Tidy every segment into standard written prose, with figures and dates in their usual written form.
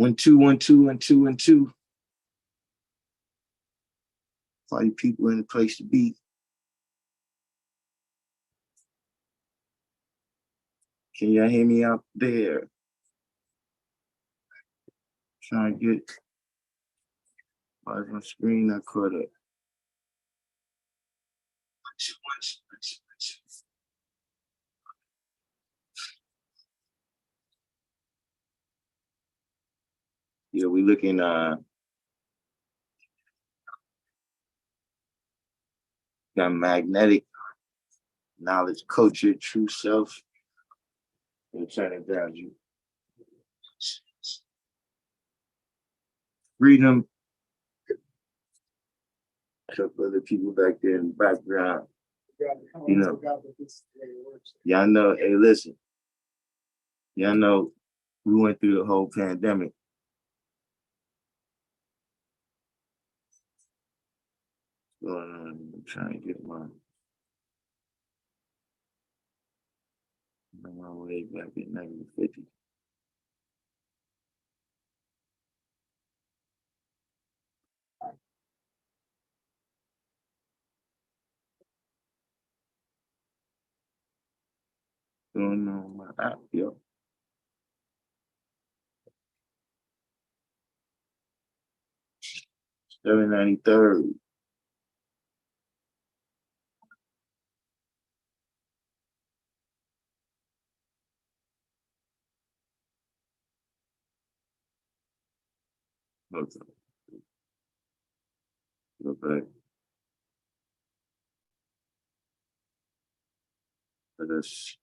1 2 1 2 1 2 1 2. Party people in the place to be. Can y'all hear me out there? Trying to get my screen not caught up. Yeah, we looking got magnetic knowledge, culture, true self, and turning value. Freedom. A couple other people back there in the background. You know. Y'all know, hey, listen. Y'all know we went through the whole pandemic. I'm trying to get my way back at 1950. Going on my app, yo. 793rd. Okay. Go back. Let us.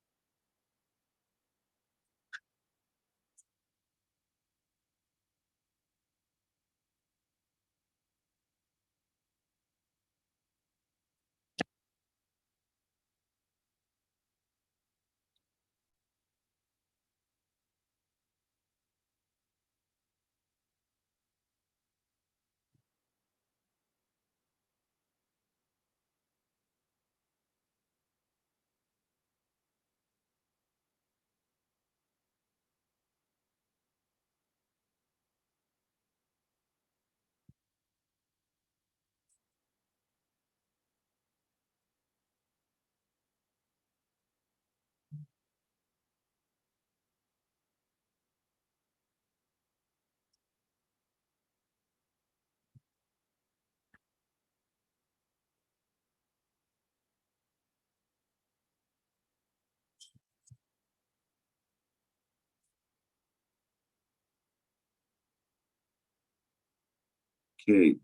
Okay. I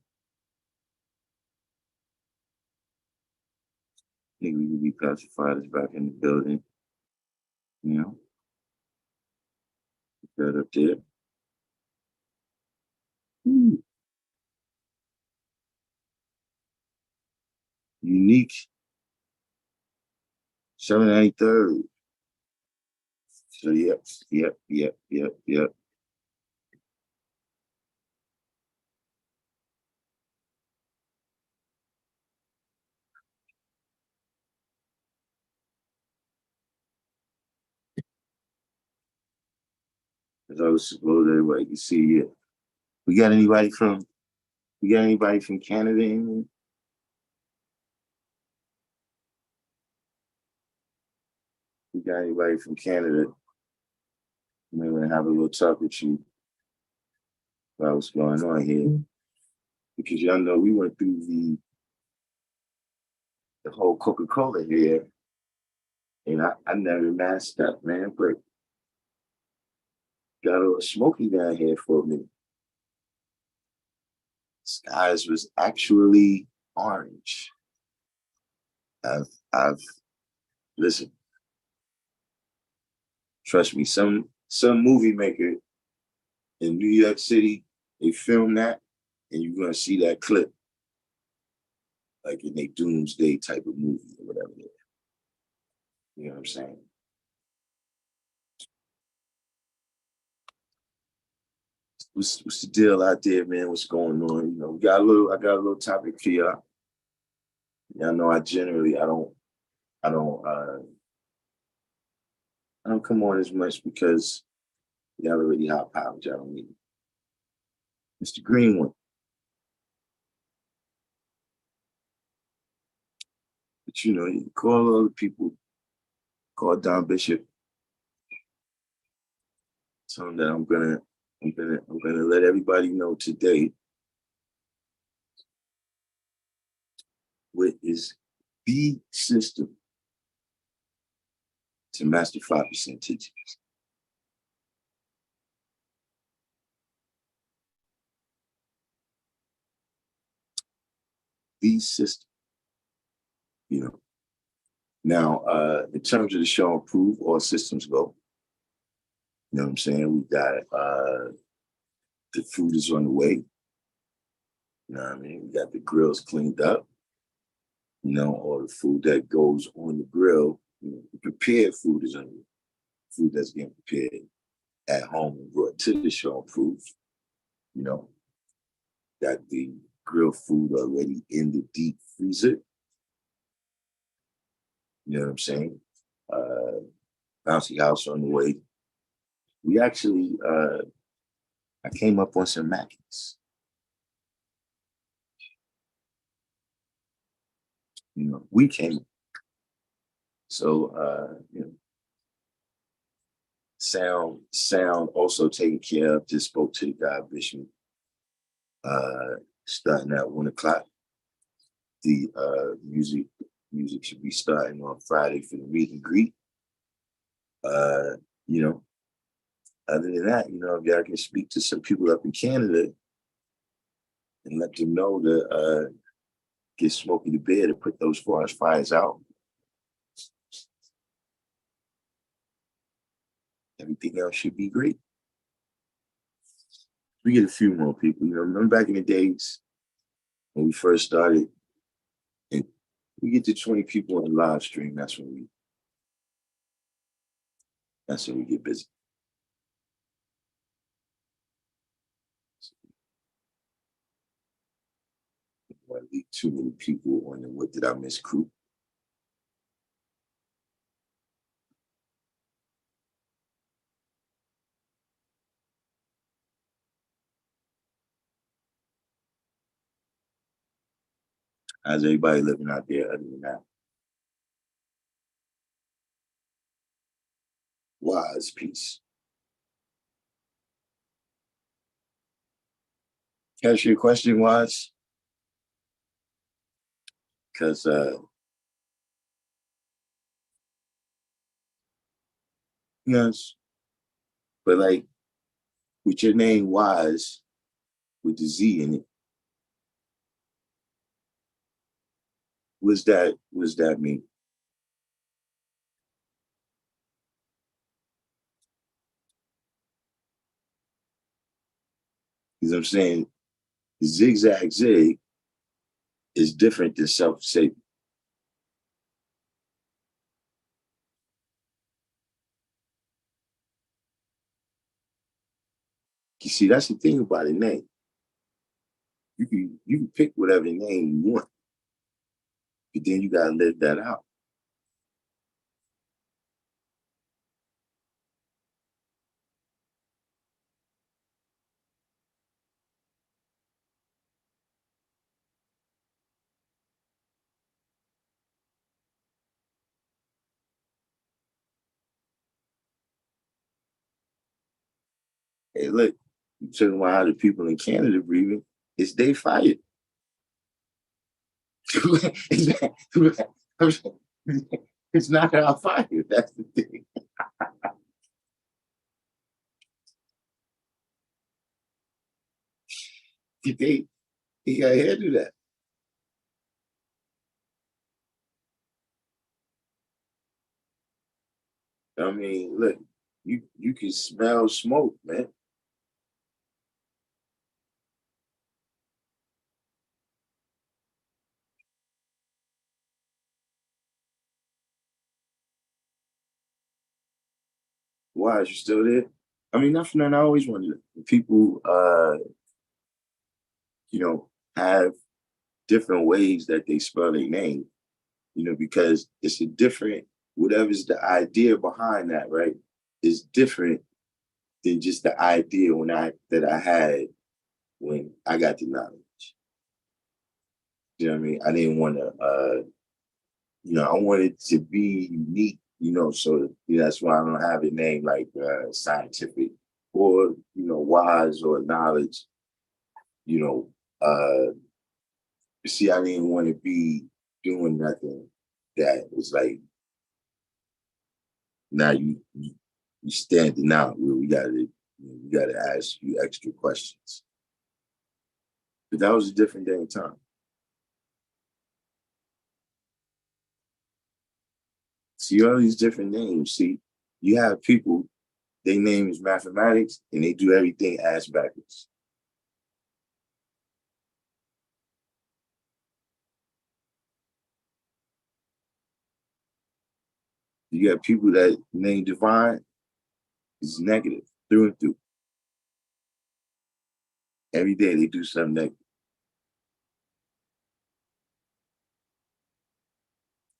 think we can be pacified as back in the building. You know, put that up there. Ooh. Unique. 793rd. So yep. As I was supposed everybody can see it. We got anybody from Canada in here? We got anybody from Canada? Maybe we'll have a little talk with you about what's going on here. Because y'all know we went through the whole Coca-Cola here. And I never masked up, man, but got a little smoky down here for a minute. Skies was actually orange. I've listen. Trust me, some movie maker in New York City, they filmed that, and you're gonna see that clip, like in a doomsday type of movie or whatever. You know what I'm saying? What's the deal out there, man? What's going on? You know, I got a little topic for y'all. Y'all know I don't come on as much because y'all already hot powered. Y'all don't need it. It's the green one. But you know, you call other people, call Don Bishop, tell him that I'm gonna let everybody know today what is the system to master 5% teachings. The system, you know. Now, in terms of the show and prove, all systems go. You know what I'm saying? We got the food is on the way. You know what I mean? We got the grills cleaned up. You know, all the food that goes on the grill, you know, the prepared food is on the food that's getting prepared at home and brought to the show and prove. You know, got the grill food already in the deep freezer. You know what I'm saying? Bouncy house on the way. We actually, I came up on some Mackies. You know, we came. So, you know, sound also taken care of. Just spoke to the guy Bishop. Starting at 1 o'clock. The music should be starting on Friday for the meet and greet. You know, other than that, you know, if y'all can speak to some people up in Canada and let them know to get Smokey the Bear to put those forest fires out. Everything else should be great. We get a few more people. You know, remember back in the days when we first started, and we get to 20 people on the live stream. That's when we get busy. I don't want to leave too many people on the What Did I Miss crew. How's everybody living out there other than that? Wise peace. Catch your question, Wise? Because yes, but like with your name Wise with the Z in it, what's that mean? Because I'm saying zigzag zig is different than self-saving. You see, that's the thing about a name. You can pick whatever name you want, but then you gotta live that out. Hey, look, you talking about how the people in Canada breathing, it's they fired. It's not our fire. That's the thing. They he got to do that. I mean, look, you can smell smoke, man. Why is you still there? I mean, nothing. I always wonder. People, you know, have different ways that they spell their name. You know, because it's a different. Whatever's the idea behind that, right, is different than just the idea when I had when I got the knowledge. You know what I mean? I didn't want to, I wanted to be unique, so that's why I don't have a name like scientific or, wise or knowledge, you know. See, I didn't want to be doing nothing that was like, now you standing out where we gotta ask you extra questions. But that was a different day and time. See all these different names. See, you have people, their name is mathematics, and they do everything ass backwards. You got people that name divine is negative through and through. Every day they do something negative.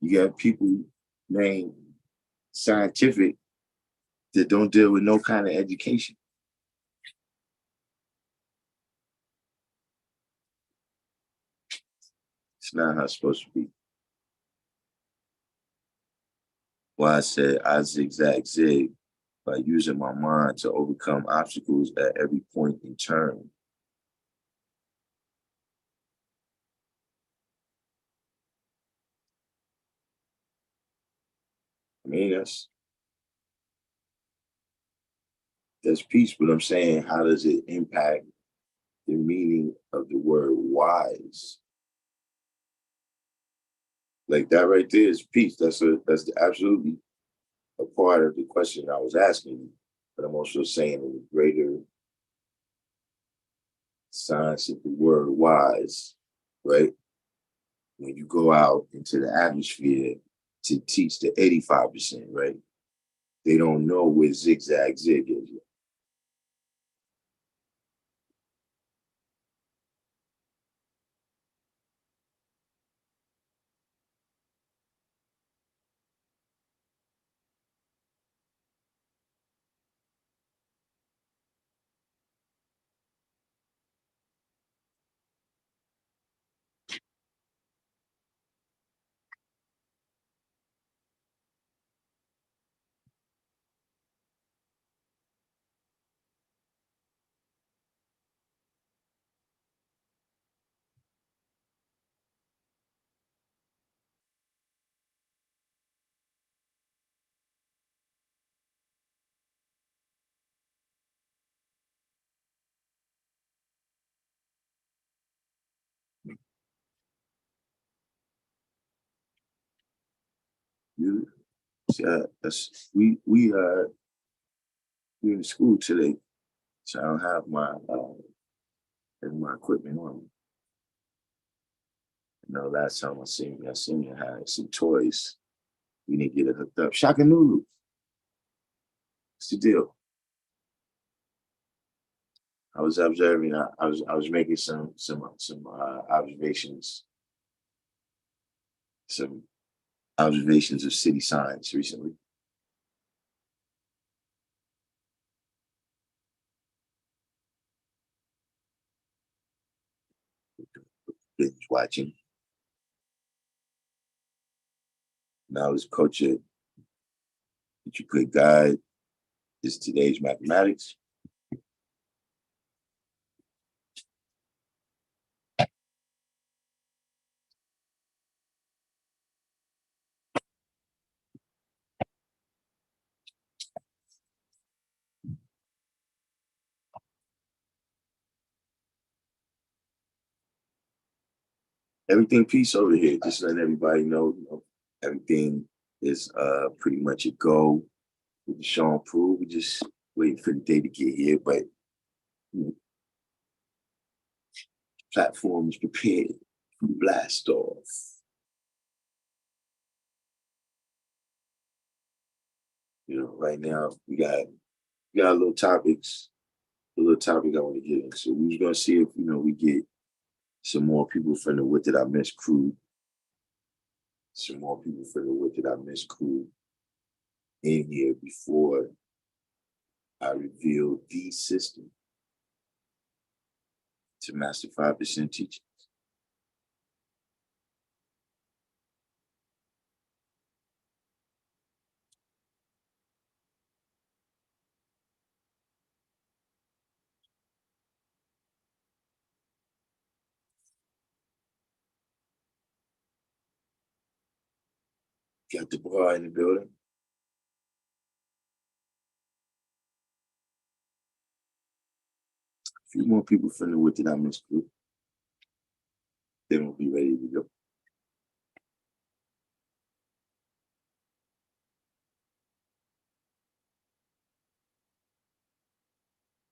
You got people named scientific that don't deal with no kind of education. It's not how it's supposed to be. Why I said I zigzag zig by using my mind to overcome obstacles at every point in turn. I mean, that's peace, but I'm saying, how does it impact the meaning of the word wise? Like that right there is peace. Absolutely a part of the question I was asking you. But I'm also saying in the greater science of the word wise, right? When you go out into the atmosphere to teach the 85%, right? They don't know where zigzag zig is. You see, we in school today, so I don't have my equipment on me. Last time I seen you had some toys. We need to get it hooked up. Shaka Nulu, what's the deal? I was observing. I was making some some observations of city signs recently. Binge watching. Knowledge culture that you could guide is today's mathematics. Everything peace over here. Just letting everybody know, everything is pretty much a go with the Sean Prue. We just waiting for the day to get here, but you know, platform is prepared for blast off. Right now we got a little topic I want to get into. We're gonna see if we get some more people from the What Did I Miss crew, some more people from the What Did I Miss crew in here before I reveal the system to master 5% teaching. Got the bar in the building. A few more people from the With It I Miss group. Then we'll be ready to go.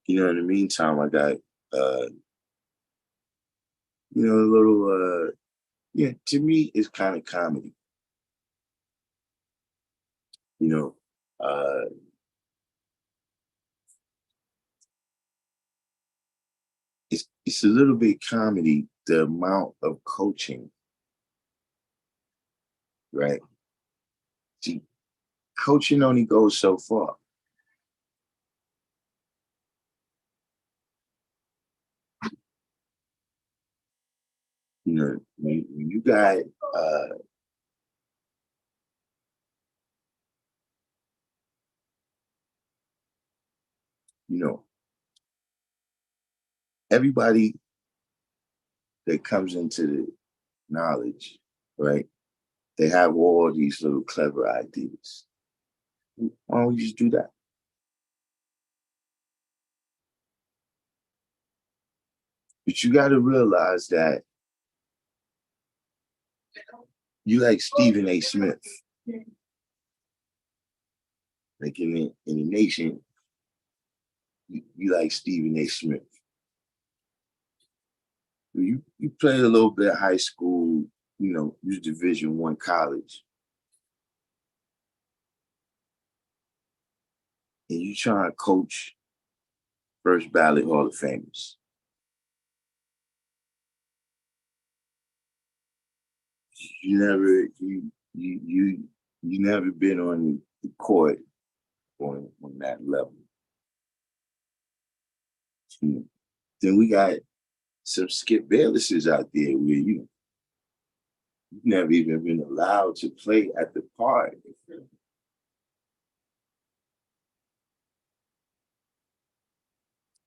You know, in the meantime, I got, you know, a little, yeah, to me, it's kind of comedy. You know, it's a little bit comedy, the amount of coaching, right? See, coaching only goes so far. You know, when you got, you know, everybody that comes into the knowledge, right? They have all these little clever ideas. Why don't we just do that? But you got to realize that you like Stephen A. Smith, like in the nation, you like Stephen A. Smith. You played a little bit of high school, you know, you Division I college, and you trying to coach first ballot Hall of Famers. You never you never been on the court on that level. Then we got some Skip Baylesses out there where you've never even been allowed to play at the park.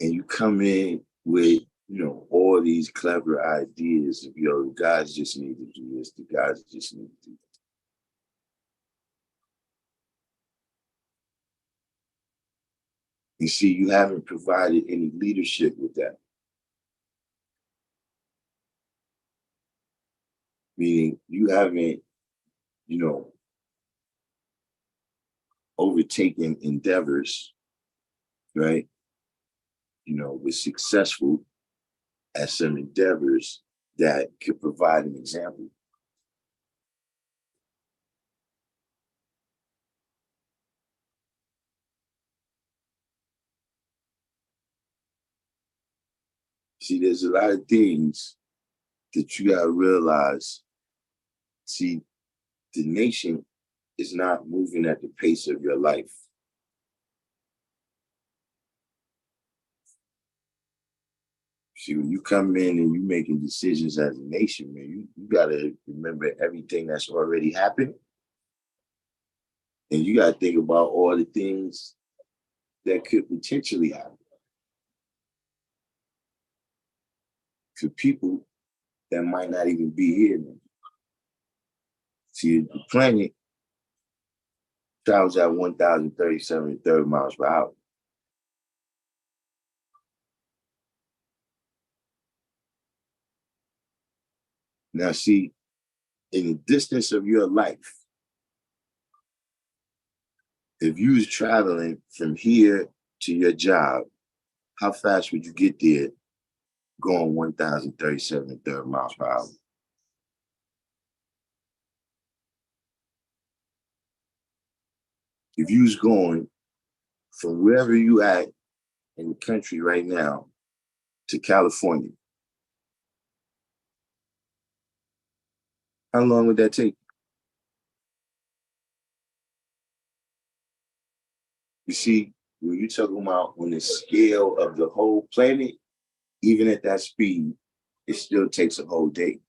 And you come in with, you know, all these clever ideas of, yo, the guys just need to do this, the guys just need to do that. You see, you haven't provided any leadership with that. Meaning you haven't, you know, overtaken endeavors, right? You know, was successful at some endeavors that could provide an example. See, there's a lot of things that you gotta realize. See, the nation is not moving at the pace of your life. See, when you come in and you making decisions as a nation, man, you gotta remember everything that's already happened. And you gotta think about all the things that could potentially happen to people that might not even be here now. See, the planet travels at 1,037 third miles per hour. Now, see, in the distance of your life, if you was traveling from here to your job, how fast would you get there going 1,037 third miles per hour? If you was going from wherever you at in the country right now to California, how long would that take? You see, when you talking about on the scale of the whole planet, even at that speed, it still takes a whole day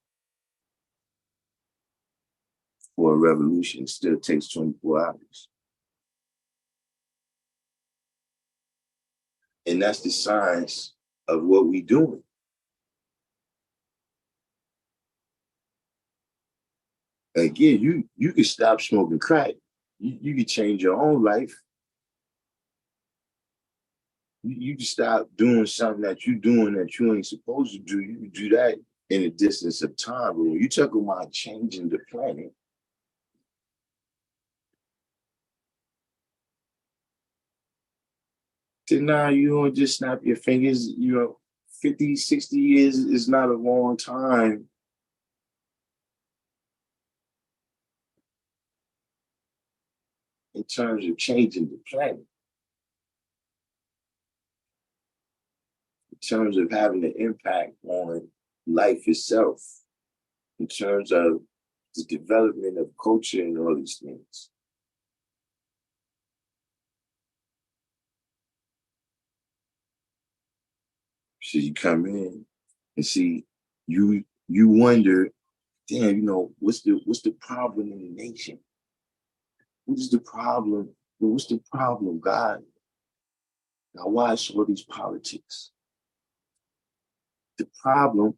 for a revolution. It still takes 24 hours. And that's the science of what we're doing. Again, you can stop smoking crack. You can change your own life. You can stop doing something that you're doing that you ain't supposed to do. You can do that in a distance of time. But when you talk about changing the planet, then now you don't just snap your fingers. 50, 60 years is not a long time. In terms of changing the planet, in terms of having an impact on life itself, in terms of the development of culture and all these things. So you come in and see, you wonder, damn, what's the problem in the nation? What is the problem? What's the problem, God? Now, why is all these politics? The problem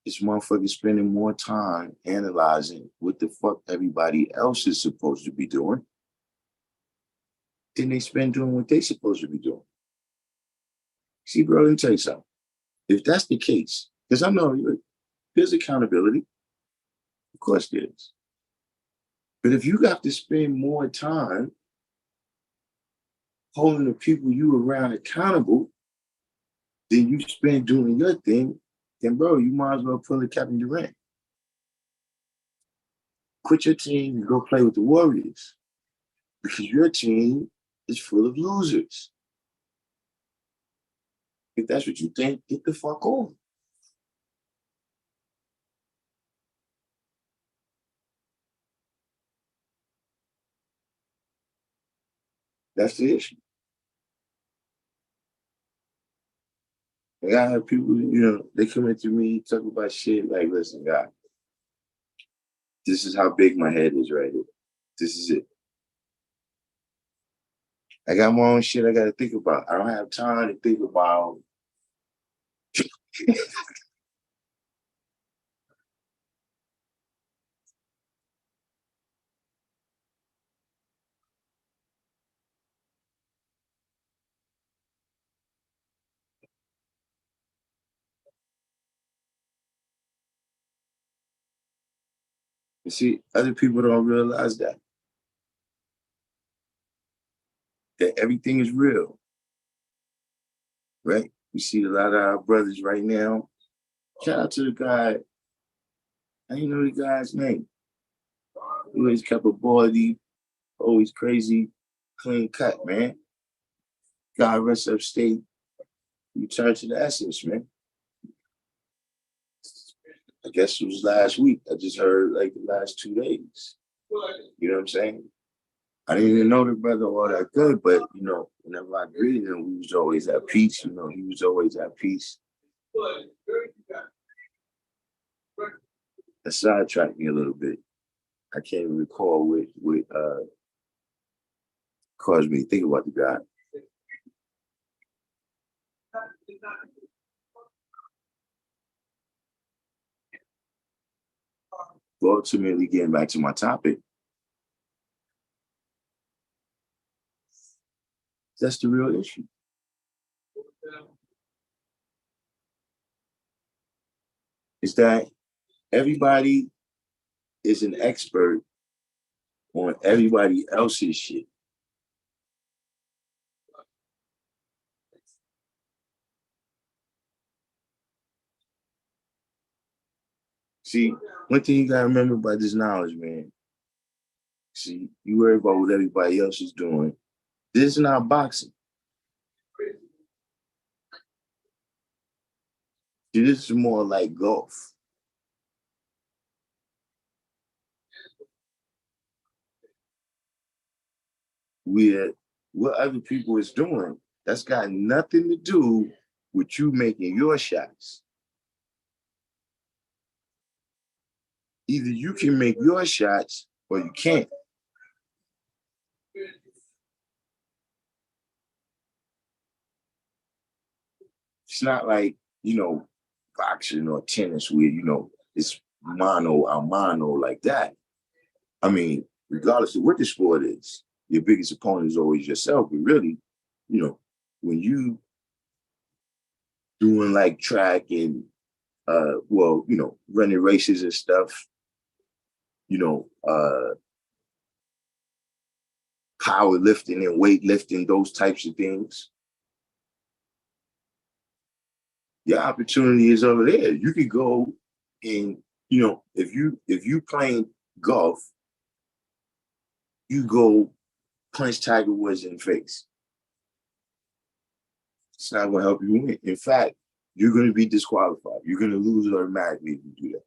is motherfuckers spending more time analyzing what the fuck everybody else is supposed to be doing than they spend doing what they supposed to be doing. See, bro, let me tell you something. If that's the case, because I know there's accountability, of course there is. But if you got to spend more time holding the people you around accountable than you spend doing your thing, then bro, you might as well pull a Kevin Durant. Quit your team and go play with the Warriors because your team is full of losers. If that's what you think, get the fuck on. That's the issue. And I have people, they come into me, talk about shit like, listen, God, this is how big my head is right here. This is it. I got my own shit I got to think about. I don't have time to think about. You see, other people don't realize that everything is real, right? We see a lot of our brothers right now. Shout out to the guy. I didn't know the guy's name. He always kept a body, always crazy, clean cut, man. Guy rest upstate. Return to the essence, man. I guess it was last week. I just heard like the last 2 days. You know what I'm saying? I didn't even know the brother all that good, but whenever I greeted him, we was always at peace. He was always at peace. That sidetracked me a little bit. I can't even recall what caused me to think about the guy. But ultimately, getting back to my topic, that's the real issue. Is that everybody is an expert on everybody else's shit. See, one thing you gotta remember about this knowledge, man. See, you worry about what everybody else is doing. This is not boxing. See, this is more like golf. Where what other people is doing That's got nothing to do with you making your shots. Either you can make your shots or you can't. It's not like, boxing or tennis where, it's mano a mano like that. I mean, regardless of what the sport is, your biggest opponent is always yourself. But really, when you doing like track and running races and stuff, powerlifting and weightlifting, those types of things, your opportunity is over there. You could go and, if you playing golf, you go punch Tiger Woods in the face. It's not going to help you win. In fact, you're going to be disqualified. You're going to lose automatically if you do that.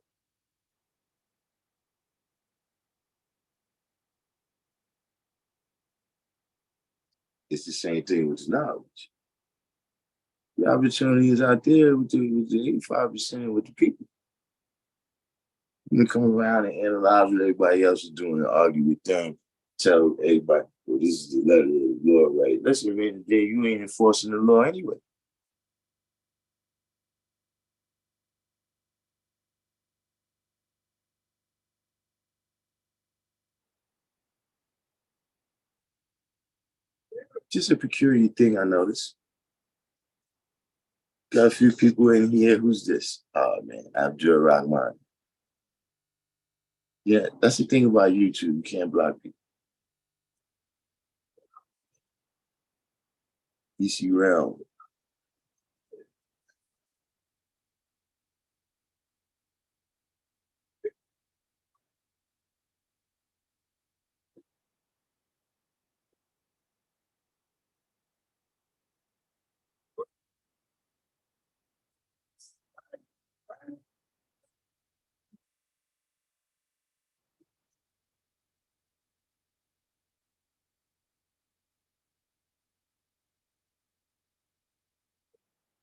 It's the same thing with knowledge. The opportunity is out there with the 85% with the people. You can come around and analyze what everybody else is doing and argue with them, tell everybody, well, this is the letter of the law, right? Listen, man, today you ain't enforcing the law anyway. Just a peculiar thing I noticed. Got a few people in here. Who's this? Oh, man, Abdul Rahman. Yeah, that's the thing about YouTube. You can't block people. DC Realm.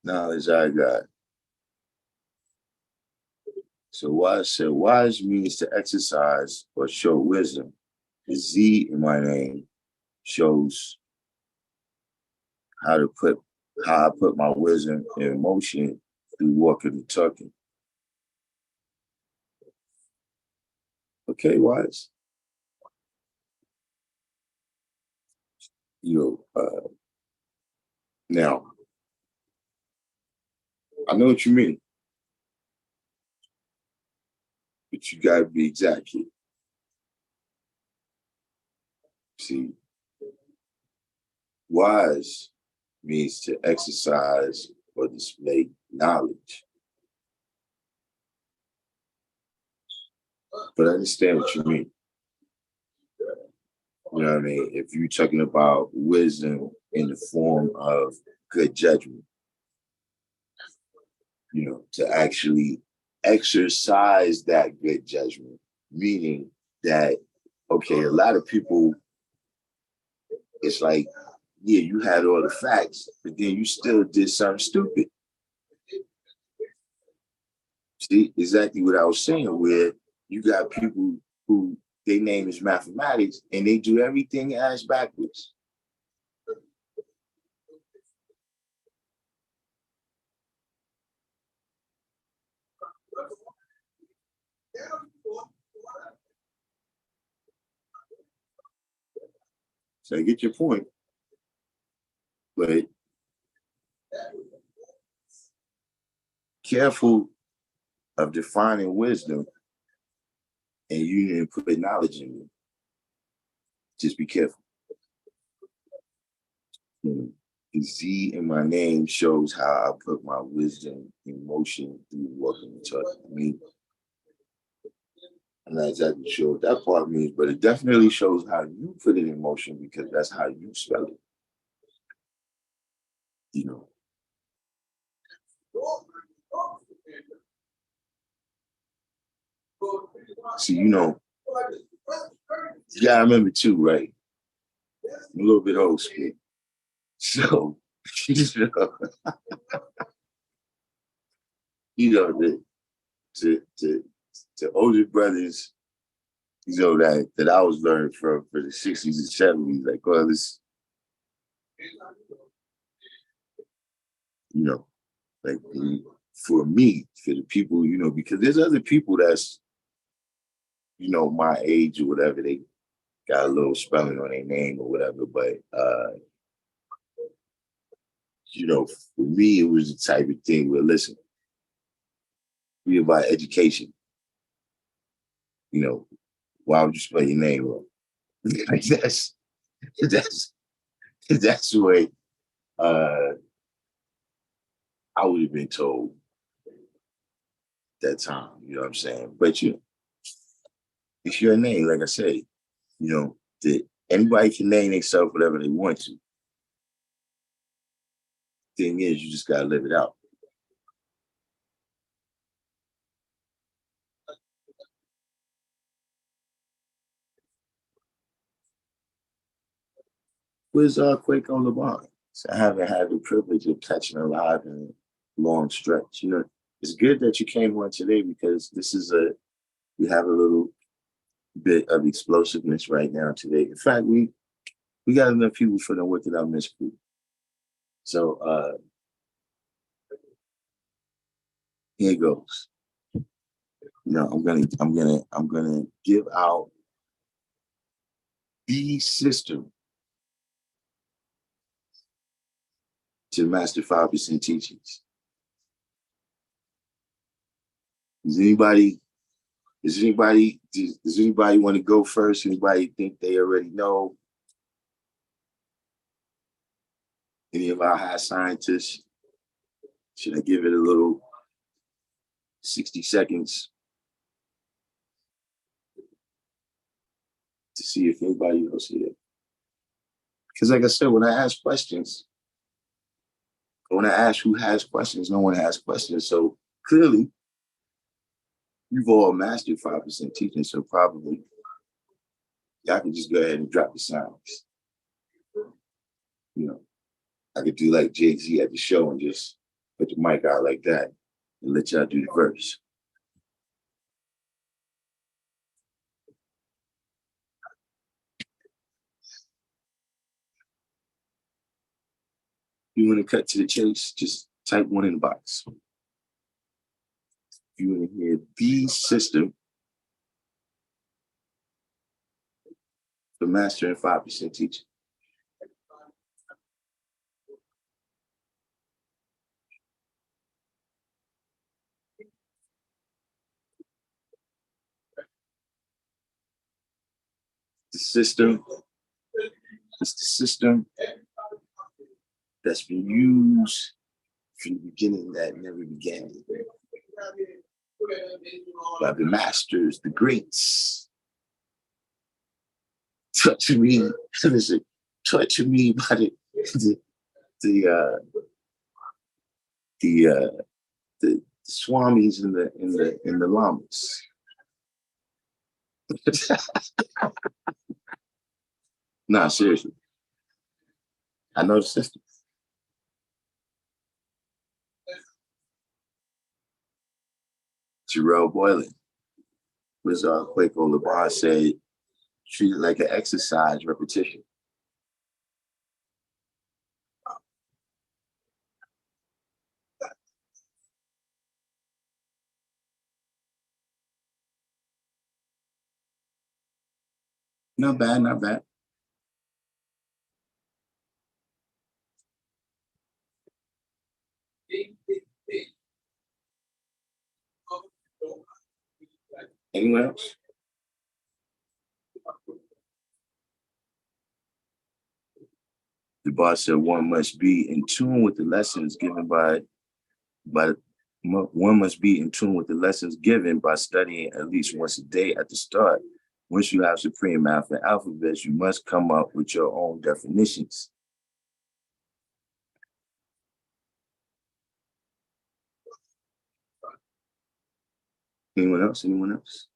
Knowledge I got. So wise means to exercise or show wisdom. The Z in my name shows how I put my wisdom in motion through walking and talking. Okay, wise. Now I know what you mean, but you gotta be exact here. See, wise means to exercise or display knowledge. But I understand what you mean. You know what I mean? If you're talking about wisdom in the form of good judgment, to actually exercise that good judgment, meaning that, okay, a lot of people, it's like, yeah, you had all the facts, but then you still did something stupid. See, exactly what I was saying, where you got people who their name is mathematics and they do everything ass backwards. So I get your point, but careful of defining wisdom and you didn't put knowledge in it. Just be careful. The Z in my name shows how I put my wisdom in motion through walking and talking. I mean, I'm not exactly sure what that part means, but it definitely shows how you put it in motion because that's how you spell it. You know. See, you gotta remember too, right? I'm a little bit old school. So You know, you know the the older brothers, that I was learning from for the 60s and 70s, like, well, this, you know, like for me, for the people, because there's other people that's, my age or whatever, they got a little spelling on their name or whatever. But for me, it was the type of thing where, listen, we about education. Why would you spell your name wrong? Like that's that's the way I would have been told that time. You know what I'm saying? But it's your name, like I said. That anybody can name themselves whatever they want to. Thing is, you just gotta live it out. Where's Quake on the bond? So I haven't had the privilege of catching a live in a long stretch. It's good that you came on today because we have a little bit of explosiveness right now today. In fact, we got enough people for the Work It Out Miss Crew. So here goes. I'm gonna give out the system to master 5% teachings. Does anybody does anybody want to go first? Anybody think they already know? Any of our high scientists? Should I give it a little 60 seconds to see if anybody else here? Because like I said, when I ask who has questions, no one has questions. So clearly, you've all mastered 5% teaching. So probably y'all can just go ahead and drop the sounds. You know, I could do like Jay-Z at the show and just put the mic out like that and let y'all do the verse. If you want to cut to the chase, just type one in the box. If you want to hear the system for mastering 5% teaching. The system is the system that's been used from the beginning that never began. By the masters, the greats. Touch me, listen, touch me by the the the the swamis and the lamas. Nah, seriously. I know the system. Jarrell Boylan was Quaco LeBron said, treat it like an exercise repetition. Not bad, not bad. Anyone else? The boss said one must be in tune with the lessons given by one must be in tune with the lessons given by studying at least once a day at the start. Once you have supreme math and alphabets, you must come up with your own definitions. Anyone else? Anyone else?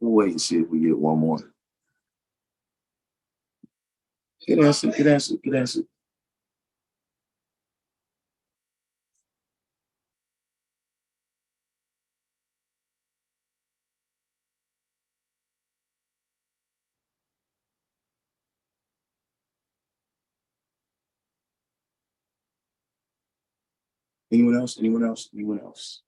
We'll wait and see if we get one more. Good answer, good answer, good answer. Anyone else? Anyone else? Anyone else?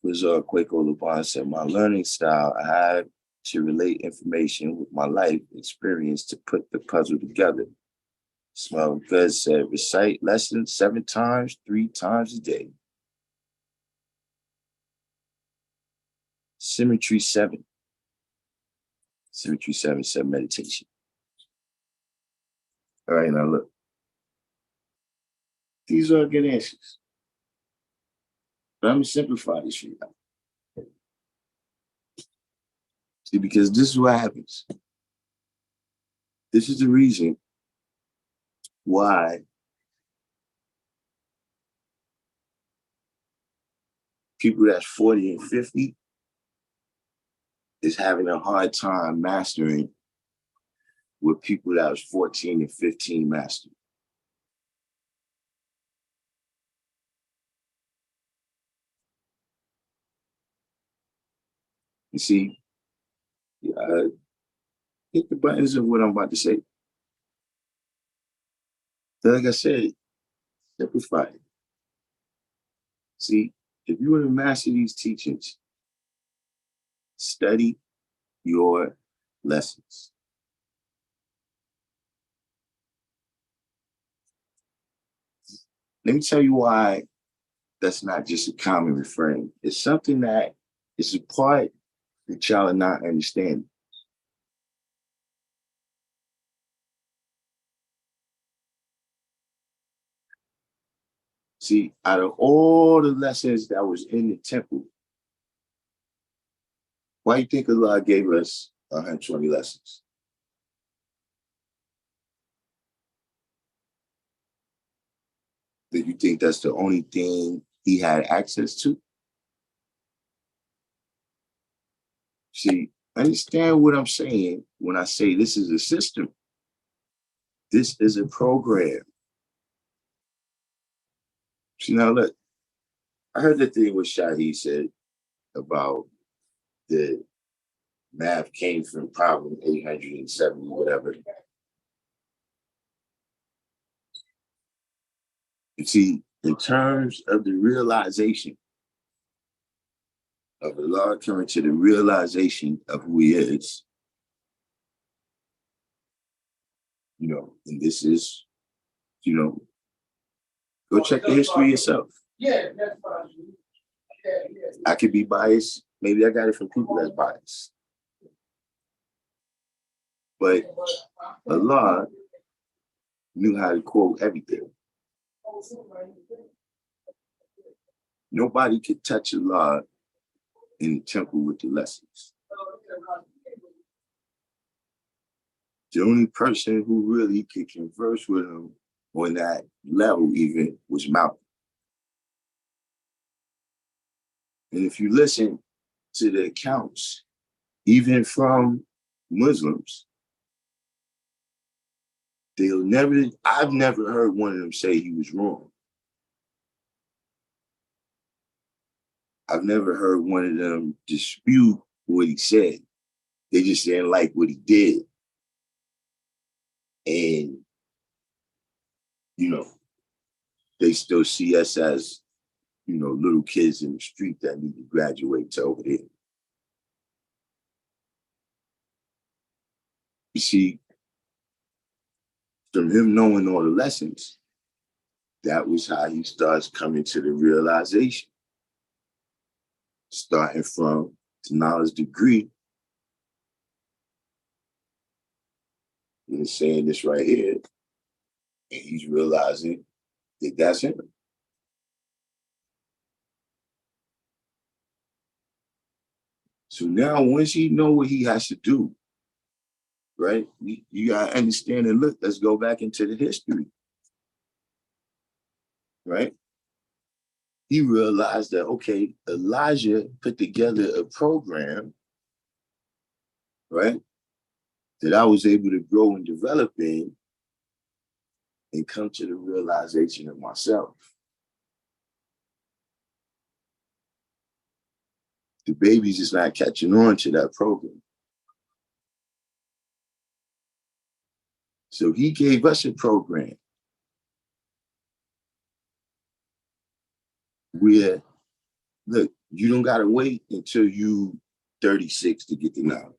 Was Quaco LeBron said, my learning style, I had to relate information with my life experience to put the puzzle together. Smell Good said, recite lessons 7 times, 3 times a day. Symmetry 7. Symmetry 7 said meditation. All right, now look. These are good answers. But I'm going to simplify this for you. See, because this is what happens. This is the reason why people that's 40 and 50 is having a hard time mastering what people that was 14 and 15 mastered. You see, hit the buttons of what I'm about to say. So like I said, simplify it. See, if you want to master these teachings, study your lessons. Let me tell you why that's not just a common refrain. It's something that is a part that y'all are not understanding. See, out of all the lessons that was in the temple, why do you think Allah gave us 120 lessons? Did you think that's the only thing he had access to? See, understand what I'm saying when I say this is a system. This is a program. See, now look, I heard the thing what Shahi said about the math came from problem 870, whatever. You see, in terms of the realization of Allah coming to the realization of who he is, and this is, go check the history yourself. I could be biased. Maybe I got it from people that's biased. But Allah knew how to quote everything. Nobody could touch Allah in the temple with the lessons. The only person who really could converse with him on that level even was Malcolm. And if you listen to the accounts, even from Muslims, I've never heard one of them say he was wrong. I've never heard one of them dispute what he said. They just didn't like what he did. And, they still see us as, little kids in the street that need to graduate to over there. You see, from him knowing all the lessons, that was how he starts coming to the realization. Starting from the knowledge degree, and saying this right here, and he's realizing that that's him. So now, once he know what he has to do, right? You gotta understand and look. Let's go back into the history, right? he realized that, okay, Elijah put together a program, right, that I was able to grow and develop in and come to the realization of myself. The baby's just not catching on to that program. So he gave us a program where, look, you don't got to wait until you 36 to get the knowledge.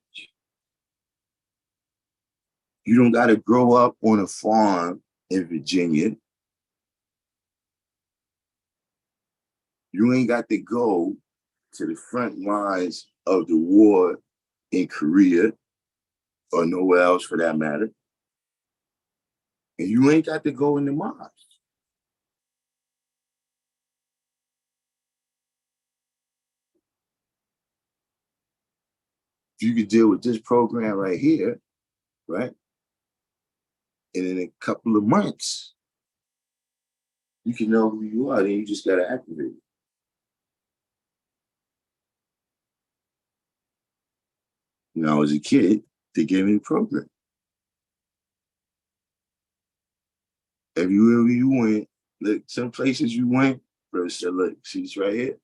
You don't got to grow up on a farm in Virginia. You ain't got to go to the front lines of the war in Korea or nowhere else for that matter. And you ain't got to go in the mosque. You could deal with this program right here, right? And in a couple of months, you can know who you are. Then you just got to activate it. When I was a kid, they gave me the program. Everywhere you went, look, some places you went, brother said, look, see this right here?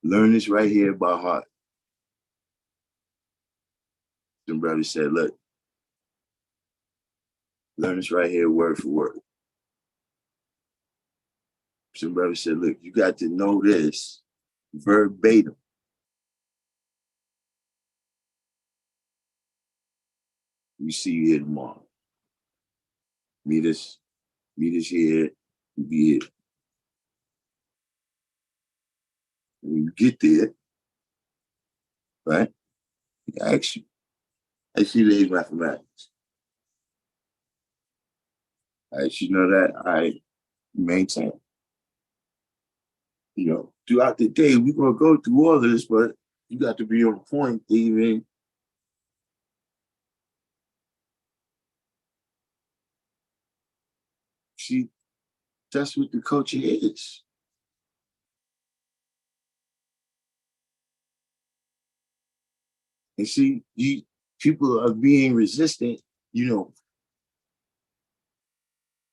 Learn this right here by heart. Some brother said, look, learn this right here word for word. Some brother said, look, you got to know this verbatim. We see you here tomorrow. Meet us here, be here. When you get there, right? Ask you today's mathematics. You know that I maintain. You know, throughout the day, we're gonna go through all of this, but you got to be on point to even see. That's what the coaching is. And see, people are being resistant. You know,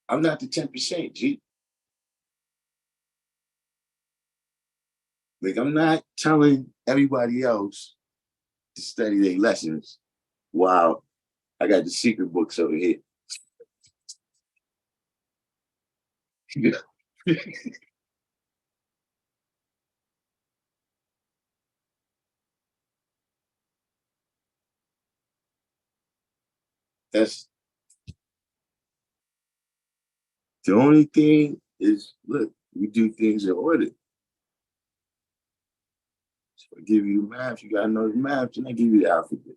I'm not the 10%, G. Like, I'm not telling everybody else to study their lessons while I got the secret books over here. That's the only thing is, look, we do things in order. So I give you math, you gotta know the math, then I give you the alphabet.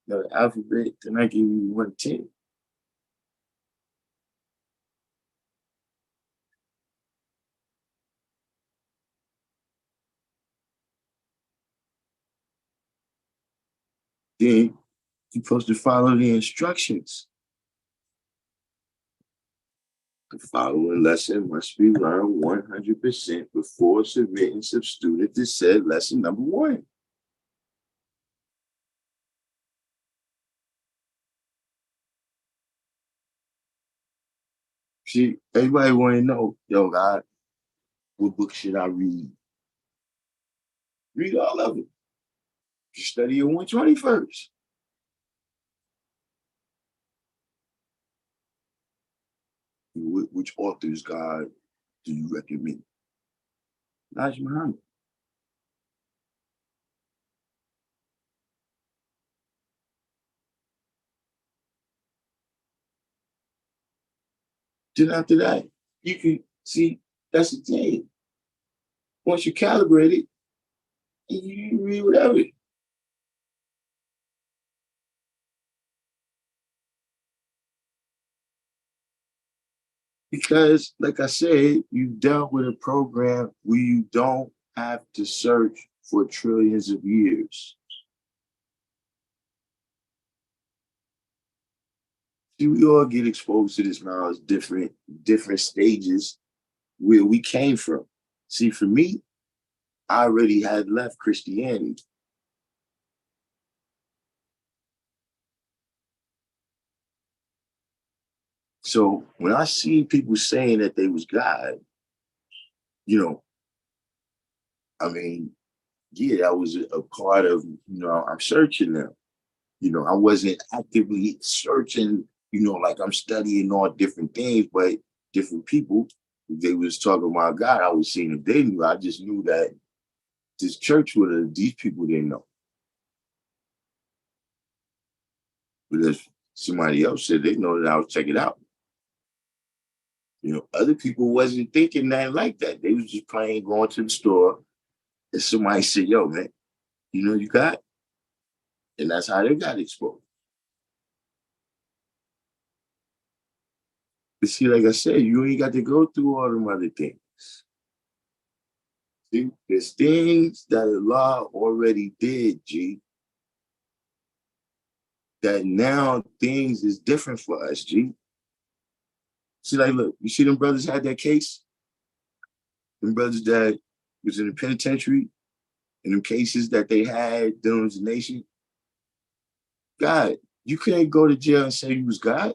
You know the alphabet, then I give you 110. Then you're supposed to follow the instructions. The following lesson must be learned 100% before submitting some student to said lesson number 1. See, everybody want to know, yo, God, what book should I read? Read all of it. Just study your 120 first. Which authors, God, do you recommend? Elijah Muhammad. Then after that, you can see, that's the thing. Once you calibrate it, you read whatever. Because, like I said, you dealt with a program where you don't have to search for trillions of years. See, we all get exposed to this knowledge, different stages where we came from. See, for me, I already had left Christianity. So when I see people saying that they was God, you know, I mean, yeah, that was a part of, I'm searching them. I wasn't actively searching, like I'm studying all different things, but different people, they was talking about God, I was seeing if they knew, I just knew that this church would have, these people didn't know. But if somebody else said they know, that I would check it out. Other people wasn't thinking that like that. They was just plain going to the store and somebody said, yo, man, you got, and that's how they got exposed. But see, like I said, you ain't got to go through all them other things. See, there's things that Allah already did, G, that now things is different for us, G. See, like, look, you see them brothers had that case? Them brothers that was in the penitentiary, and them cases that they had during the nation. God, you can't go to jail and say you was God.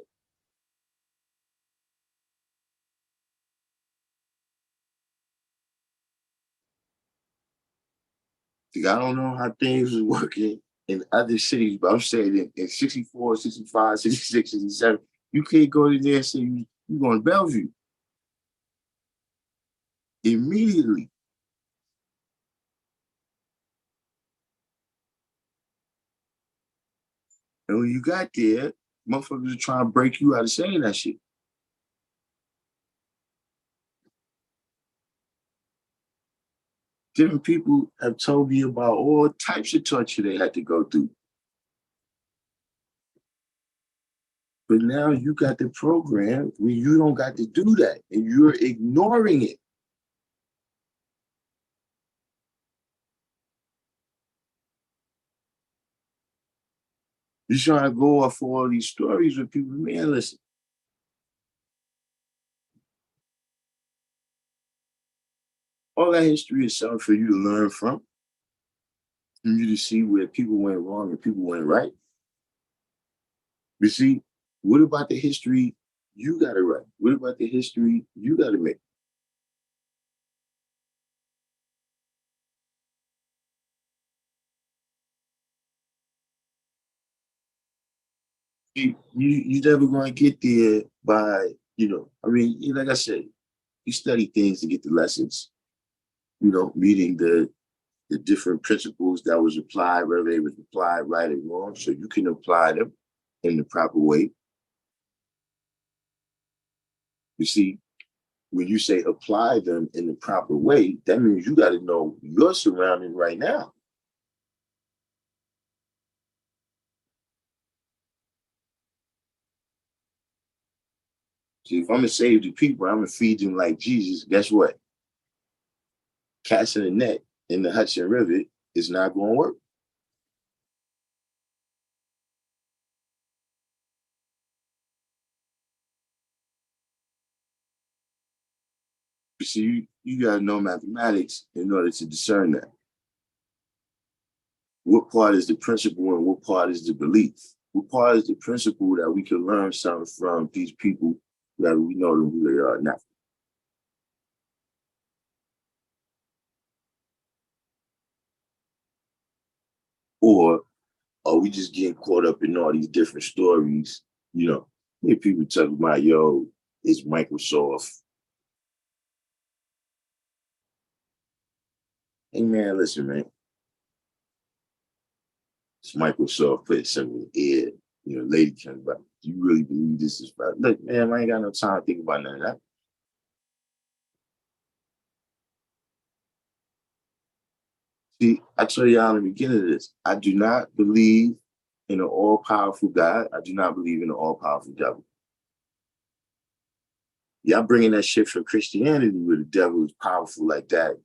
Like, I don't know how things was working in other cities, but I'm saying in 64, 65, 66, 67, you can't go in there and say you going to Bellevue immediately. And when you got there, motherfuckers are trying to break you out of saying that shit. Different people have told me about all types of torture they had to go through. But now you got the program where you don't got to do that and you're ignoring it. You're trying to go off all these stories with people. Man, listen, all that history is something for you to learn from, for you to see where people went wrong and people went right. You see, what about the history you got to write? What about the history you got to make? You never going to get there by, I mean, like I said, you study things to get the lessons, meeting the different principles that was applied, whether they was applied right or wrong, so you can apply them in the proper way. You see, when you say apply them in the proper way, that means you got to know your surrounding right now. See, if I'm gonna save the people, I'm gonna feed them like Jesus. Guess what? Casting a net in the Hudson River is not going to work. You see, you got to know mathematics in order to discern that. What part is the principle and what part is the belief? What part is the principle that we can learn something from these people that we know them who they are now? Or are we just getting caught up in all these different stories? Hear people talking about, yo, it's Microsoft. Hey man, listen, man, it's Microsoft put something in the air. Lady comes back. Do you really believe this is right? Look, man, I ain't got no time to think about none of that. See, I told y'all in the beginning of this, I do not believe in an all-powerful God. I do not believe in an all-powerful devil. Y'all bringing that shit from Christianity where the devil is powerful like that.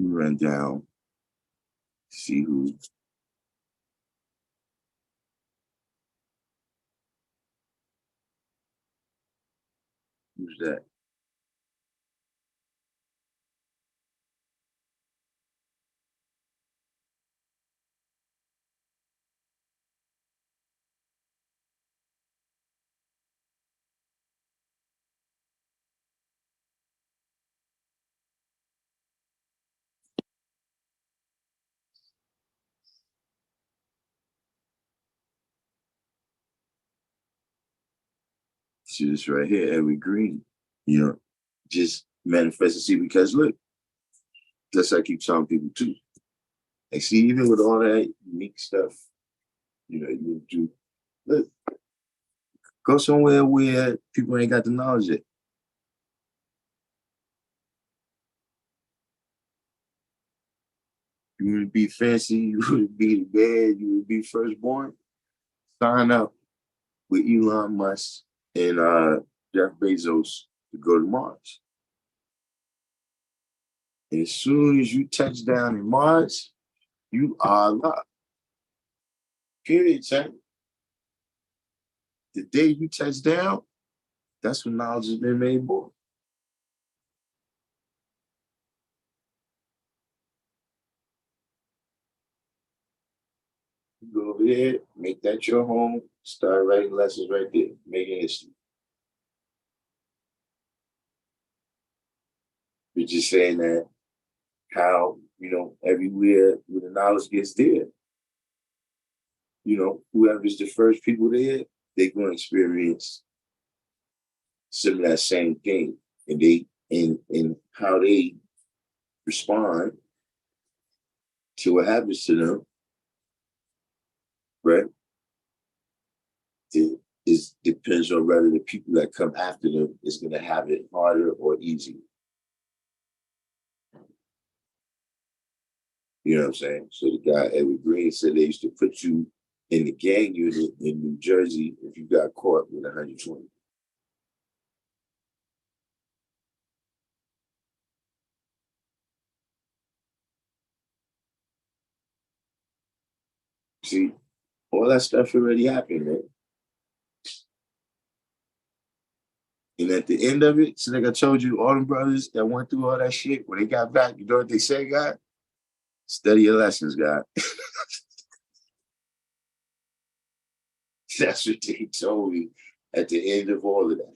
We run down, see who's that. See this right here, Edward Green. You know, just manifest and see because look, that's I keep telling people too. Like see, even with all that unique stuff, you do look, go somewhere where people ain't got the knowledge yet. You would be fancy, you would be the bad, you would be firstborn. Sign up with Elon Musk and Jeff Bezos to go to Mars. And as soon as you touch down in Mars, you are locked. Period, son. The day you touch down, that's when knowledge has been made more. You go over there, make that your home, start writing lessons right there, making history. We're just saying that how, everywhere where the knowledge gets there, whoever's the first people there, they're going to experience some of that same thing. And they, in how they respond to what happens to them, right? It depends on whether the people that come after them is going to have it harder or easier. You know what I'm saying? So the guy Edward Green said they used to put you in the gang unit in New Jersey if you got caught with 120. See, all that stuff already happened, man. And at the end of it, so like I told you, all the brothers that went through all that shit, when they got back, you know what they said, God? Study your lessons, God. That's what they told me at the end of all of that.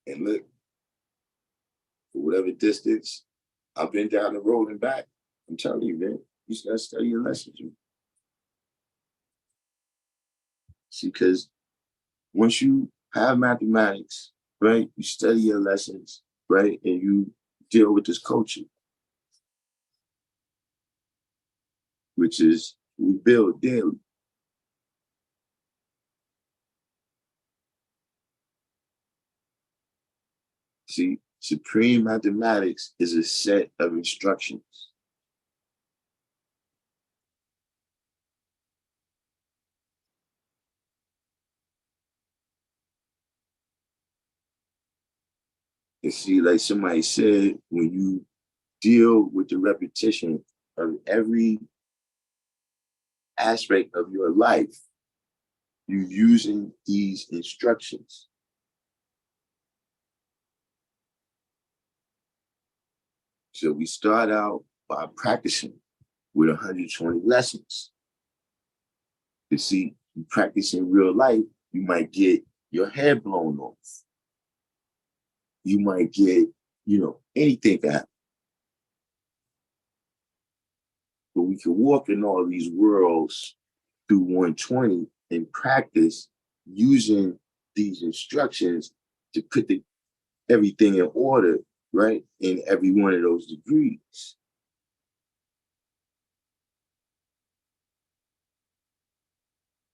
And look, for whatever distance I've been down the road and back, I'm telling you, man, you just gotta study your lessons. See, because once you have mathematics, right, you study your lessons, right, and you deal with this culture, which is we build daily. See, supreme mathematics is a set of instructions. And see, like somebody said, when you deal with the repetition of every aspect of your life, you're using these instructions. So we start out by practicing with 120 lessons. You see, you practice in real life, you might get your hair blown off. You might get, anything can happen. But we can walk in all these worlds through 120 and practice using these instructions to put everything in order, right? In every one of those degrees.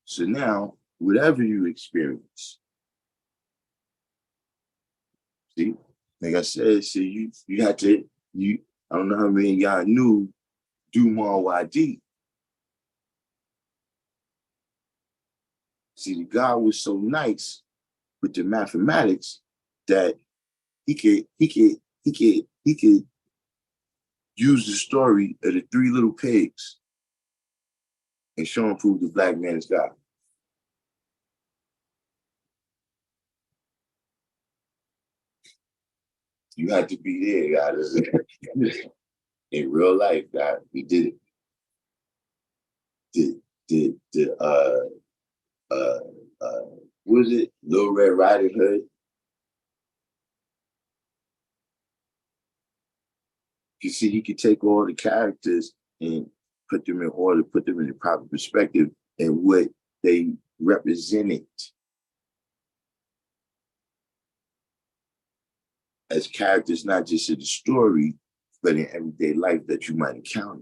So now, whatever you experience, See, like I said, see, you had to, I don't know how many of y'all knew Dumont YD. See, the guy was so nice with the mathematics that he could use the story of the three little pigs and show and prove the black man is God. You had to be there, guys. In real life, God, we did it. The uh what was it? Little Red Riding Hood. You see, you could take all the characters and put them in order, put them in the proper perspective and what they represented as characters, not just in the story, but in everyday life that you might encounter.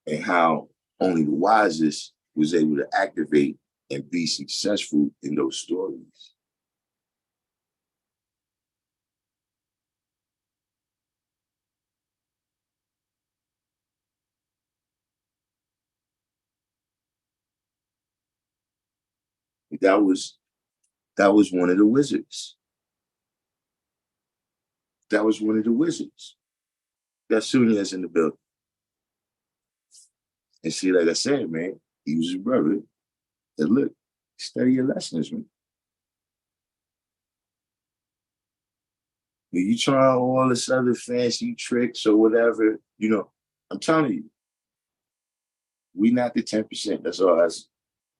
And how only the wisest was able to activate and be successful in those stories. That was that was one of the wizards. That was one of the wizards. That Sunya's in the building. And see, like I said, man, he was his brother. And look, study your lessons, man. When you try all this other fancy tricks or whatever, I'm telling you, we not the 10%. That's all.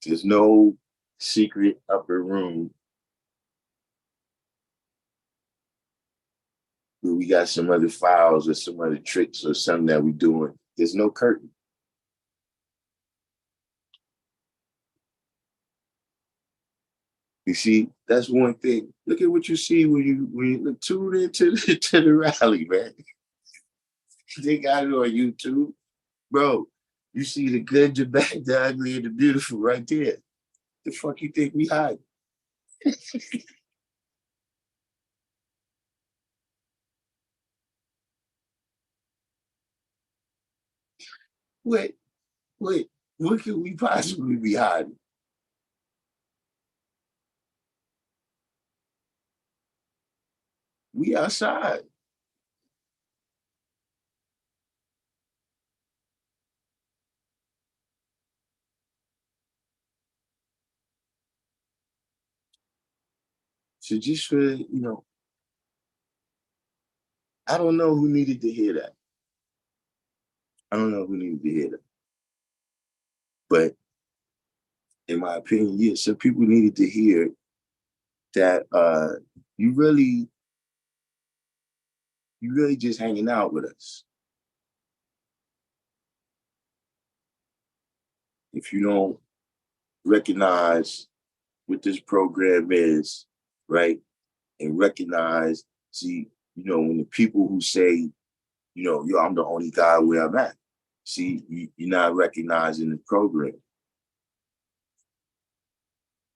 There's no secret upper room where we got some other files or some other tricks or something that we're doing. There's no curtain. You see, that's one thing. Look at what you see when you tune into to the rally, man. They got it on YouTube. Bro, you see the good, the bad, the ugly, and the beautiful right there. The fuck you think we hide? Wait, wait, what could we possibly be hiding? We outside. So just for, I don't know who needed to hear that. I don't know who needed to hear that. But in my opinion, yeah, some people needed to hear that you really, you really just hanging out with us. If you don't recognize what this program is, right? And recognize, see, when the people who say, yo, I'm the only guy where I'm at. See, you're not recognizing the program.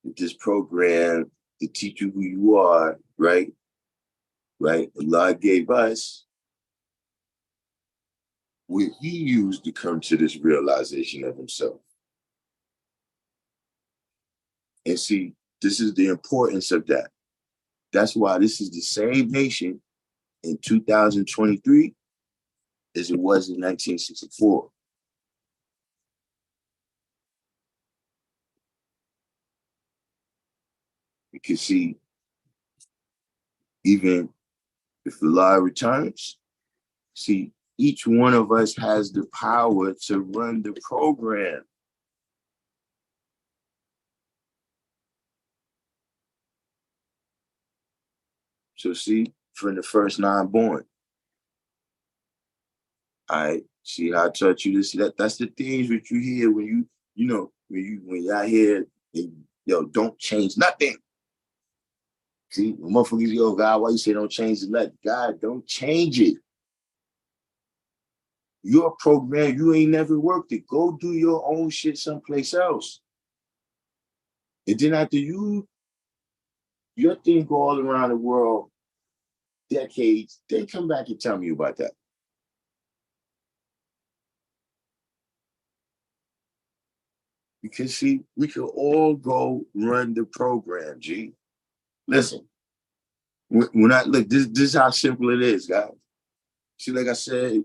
This program to teach you who you are, right? Right? Allah gave us what he used to come to this realization of himself. And see, this is the importance of that. That's why this is the same nation in 2023 as it was in 1964. You can see, even if Allah returns, see, each one of us has the power to run the program. So see, from the first nine born, I see how I taught you this. That's the things that you hear when when y'all hear, yo, don't change nothing. See, motherfuckers, yo, God, why you say don't change the letter? God, don't change it. Your program, you ain't never worked it. Go do your own shit someplace else. And then after your thing go all around the world, decades, then come back and tell me about that. Because see, we could all go run the program, G. Listen, when I look, this is how simple it is, guys. See, like I said,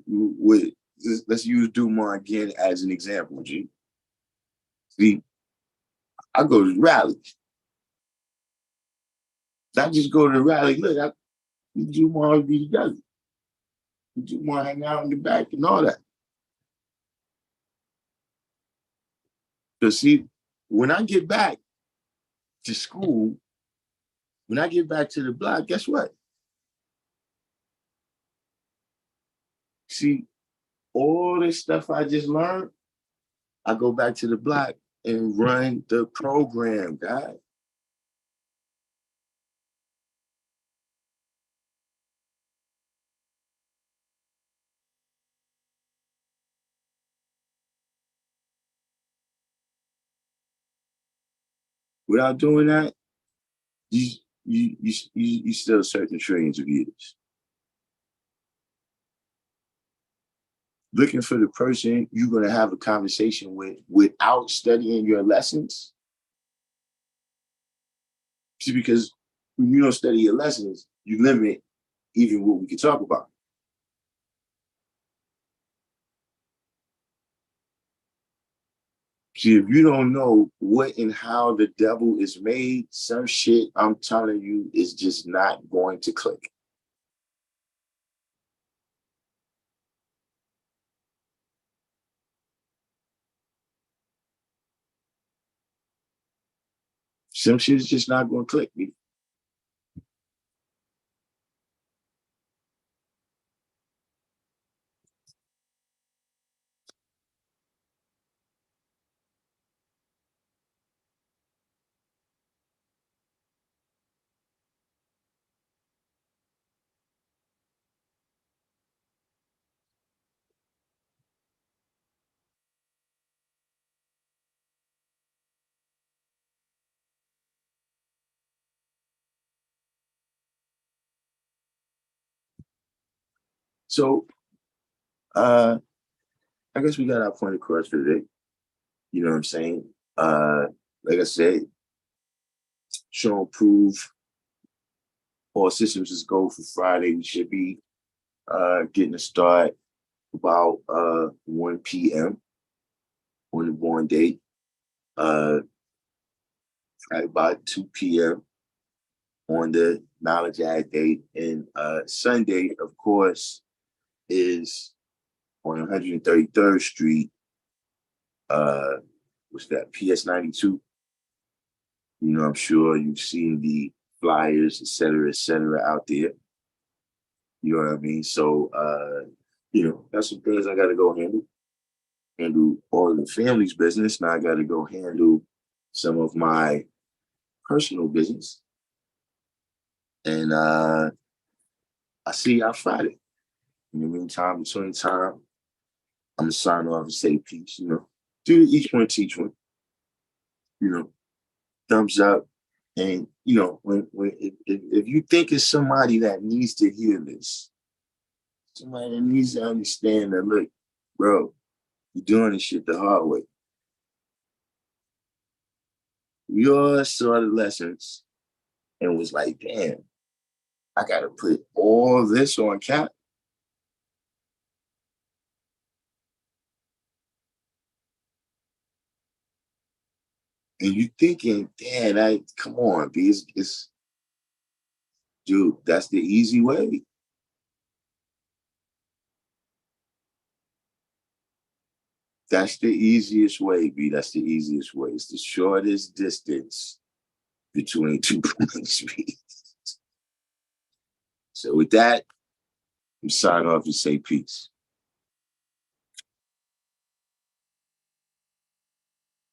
let's use Dumont again as an example, G. See, I go to rallies. I just go to the rally. Look, Dumont be together. Dumont hang out in the back and all that. Because see, when I get back to school, when I get back to the block, guess what? See, all this stuff I just learned, I go back to the block and run the program, guys. Without doing that, you still certain trillions of years. Looking for the person you're going to have a conversation with without studying your lessons. See, because when you don't study your lessons, you limit even what we can talk about. See, if you don't know what and how the devil is made, some shit, I'm telling you, is just not going to click. Some shit is just not going to click. So, I guess we got our point across for today. You know what I'm saying? Like I said, show and prove all systems is go for Friday. We should be getting a start about 1 p.m. on the born date. Probably about 2 p.m. on the knowledge ad date. And Sunday, of course, is on 133rd Street. What's that? PS92. You know, I'm sure you've seen the flyers, et cetera, out there. You know what I mean? So, that's some things I got to go handle. Handle all of the family's business. Now I got to go handle some of my personal business. And I see y'all Friday. In the meantime, between time, I'm going to sign off and say peace. Do each one teach one. Thumbs up. And, if you think it's somebody that needs to hear this, somebody that needs to understand that, look, bro, you're doing this shit the hard way. We all saw the lessons and was like, damn, I got to put all this on cap. And you thinking, damn, come on, B, dude, that's the easy way. That's the easiest way, B. That's the easiest way. It's the shortest distance between 2 points, B. So with that, I'm signing off and say peace.